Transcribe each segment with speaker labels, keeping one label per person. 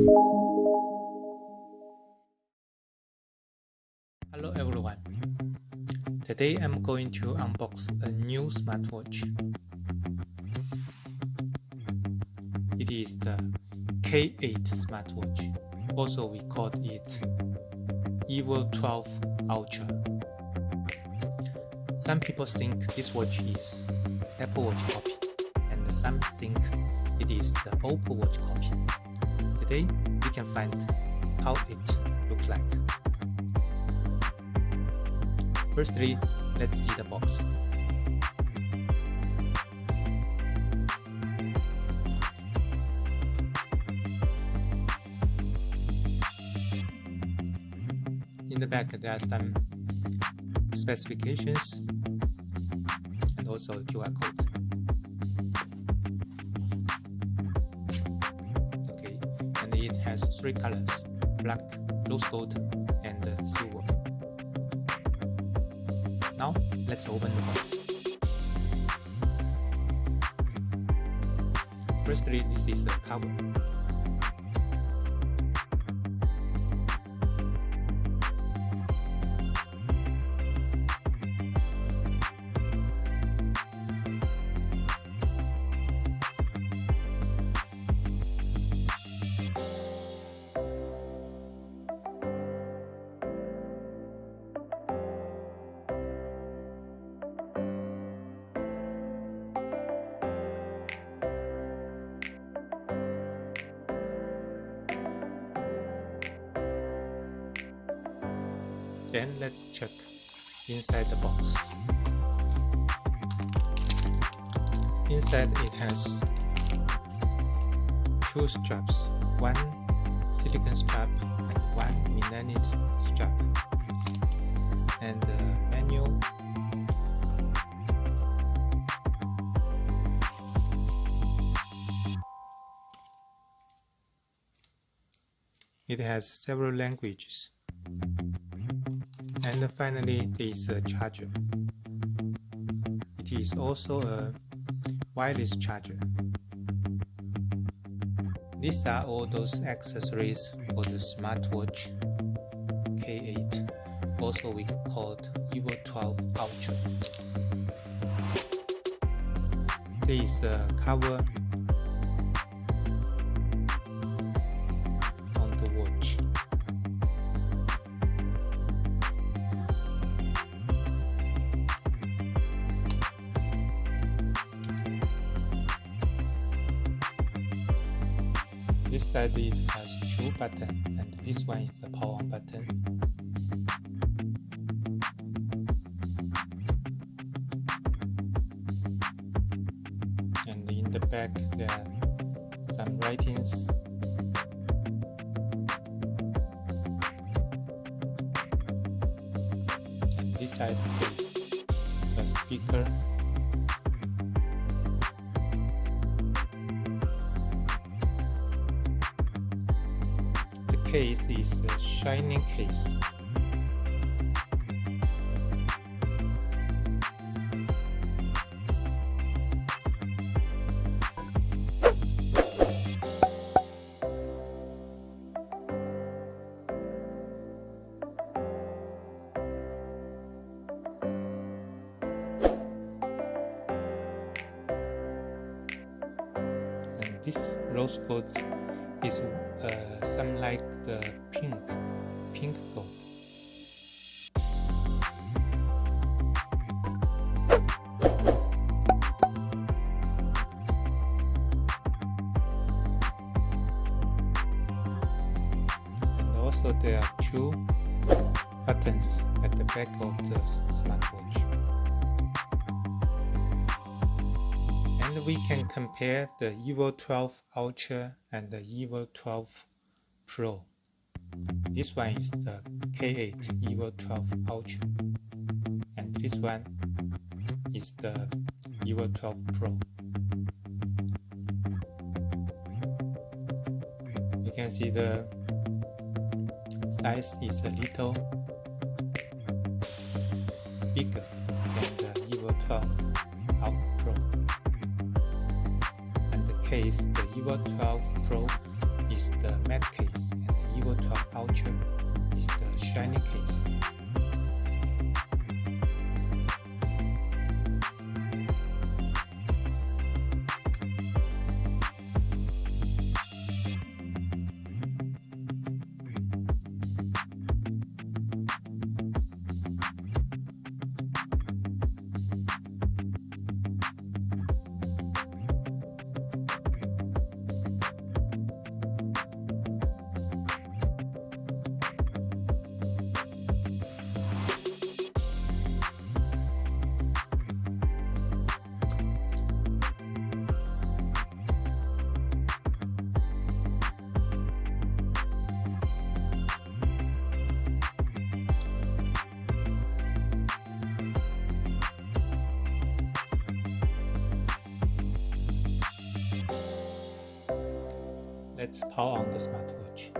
Speaker 1: Hello everyone. Today I'm going to unbox a new smartwatch. It is the K8 smartwatch. Also we call it IWO 12 Ultra. Some people think this watch is Apple Watch copy, and some think it is the Oppo Watch copy. Today we can find how it looks like. Firstly, let's see the box. In the back there are some specifications and also a QR code. Okay, and it has three colors: black, rose gold, and silver. Now, let's open the box. Firstly, this is a cover. Then let's check inside the box. Inside it has two straps, one silicone strap and one magnet strap, and the manual. It has several languages. And finally, there is a charger. It is also a wireless charger. These are all those accessories for the smartwatch K8, also we called IWO 12 Ultra. There is a cover on the watch. This side it has two buttons, and this one is the power on button. And in the back there are some writings. And this side is the speaker. Case is a shining case. And this rose gold is some like the pink gold. And also there are two buttons at the back of the smartwatch. And we can compare the IWO 12 Ultra and the IWO 12 Pro. This one is the K8 IWO 12 Ultra, and this one is the IWO 12 Pro. You can see the size is a little bigger than the IWO 12 Pro, and the case, the IWO 12 Pro is the matte case, and the EVO 12 Ultra is the shiny case. Let's power on the smartwatch.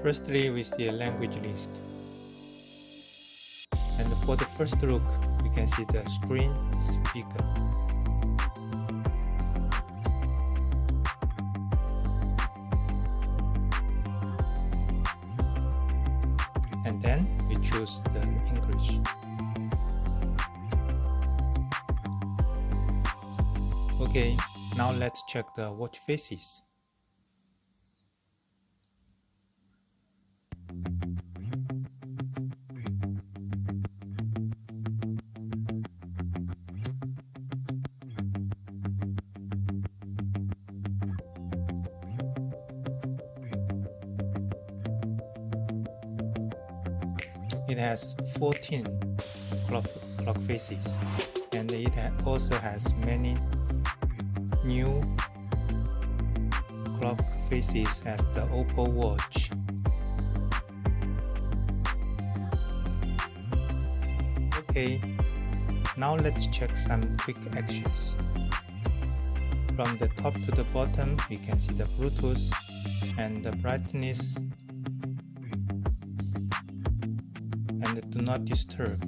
Speaker 1: Firstly, we see a language list. And for the first look, we can see the screen is bigger. And then we choose the English. Okay, now let's check the watch faces. It has 14 clock faces, and it also has many new clock faces as the Oppo watch. Okay, now let's check some quick actions. From the top to the bottom, we can see the Bluetooth and the brightness and the do not disturb.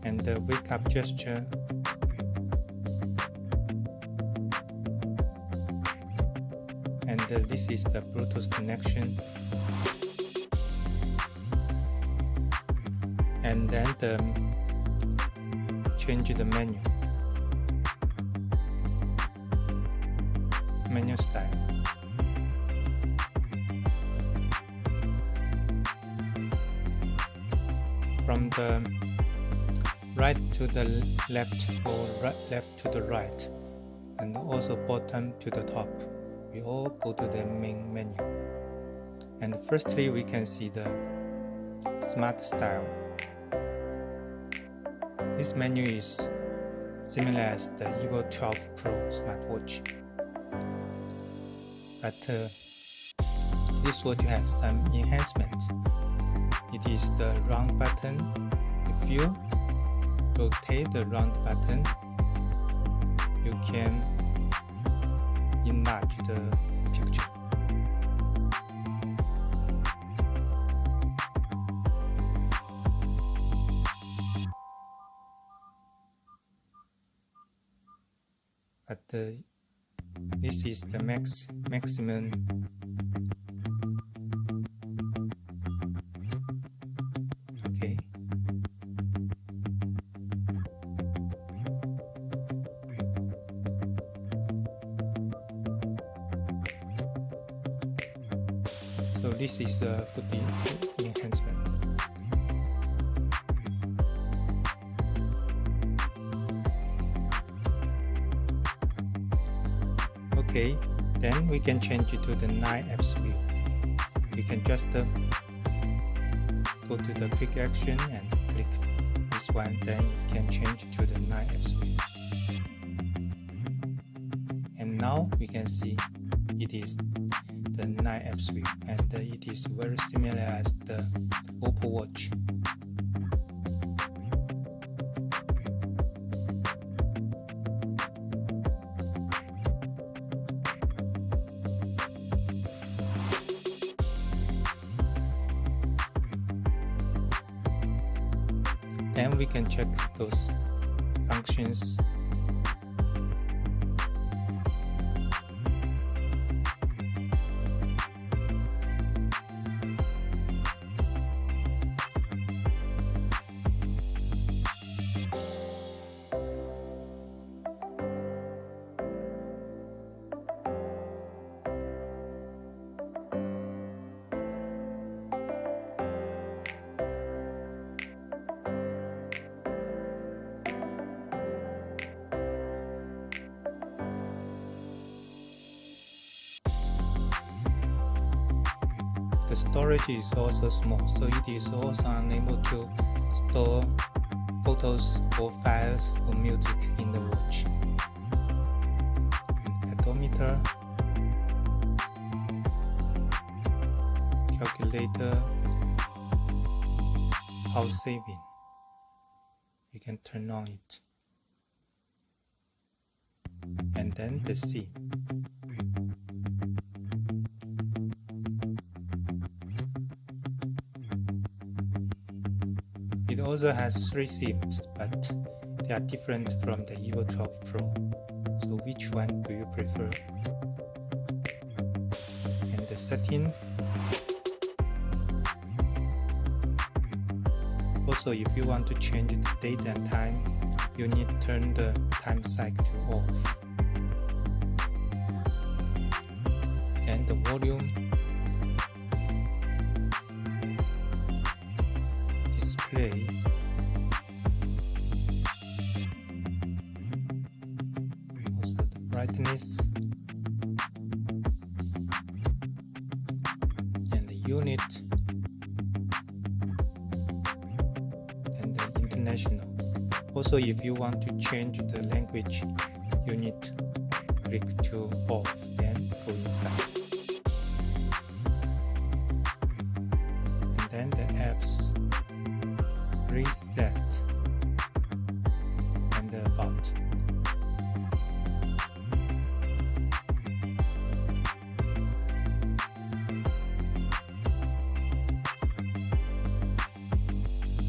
Speaker 1: And the wake up gesture. And this is the Bluetooth connection. And then change the menu style. From the right to the left or left to the right, and also bottom to the top, we all go to the main menu. And firstly, we can see the smart style. This menu is similar as the EVO 12 Pro smartwatch, but this watch has some enhancement. It is the round button. If you rotate the round button, you can enlarge the picture. But this is the maximum. Okay. So this is a good enhancement. Okay, then we can change it to the 9 apps view. We can just go to the quick action and click this one, then it can change to the 9 apps view. And now we can see it is the 9 apps view, and it is very similar as the Oppo watch. Then we can check those functions. The storage is also small, so it is also unable to store photos or files or music in the watch. And pedometer, calculator, power saving. You can turn on it. And then the SIM. It also has 3 SIMs, but they are different from the EVO 12 Pro. So which one do you prefer? And the setting. Also, if you want to change the date and time, you need to turn the time cycle to off. And the volume. Display. Also the brightness. And the unit. And the international. Also, if you want to change the language, you need to click to off, then go inside. And then the apps. Reset and the about.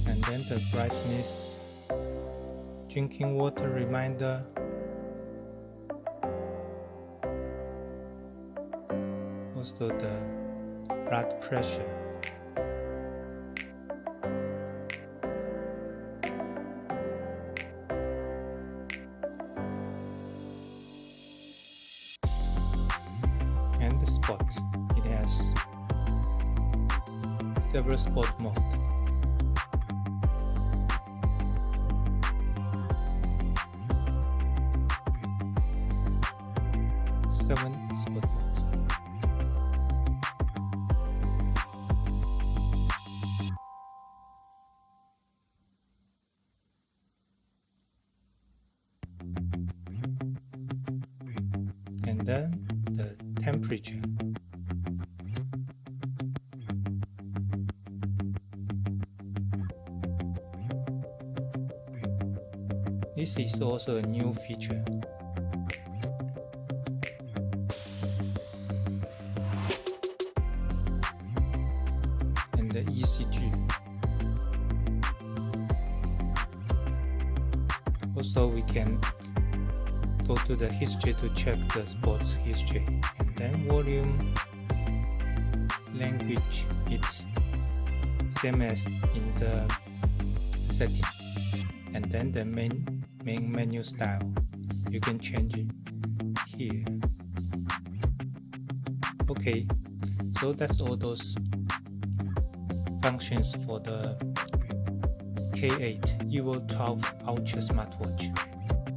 Speaker 1: And then the brightness, drinking water reminder, also the blood pressure. And the spot. It has several spot mode. Seven spot mode. And then the temperature. This is also a new feature. And the ECG. Also, we can go to the history to check the sports history. And then volume, language, it's same as in the setting. And then the main menu style, you can change it here. Okay, so that's all those functions for the K8 EVO 12 Ultra smartwatch.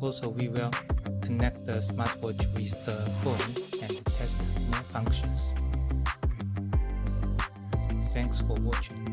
Speaker 1: Also, we will connect the smartwatch with the phone and test more functions. Thanks for watching.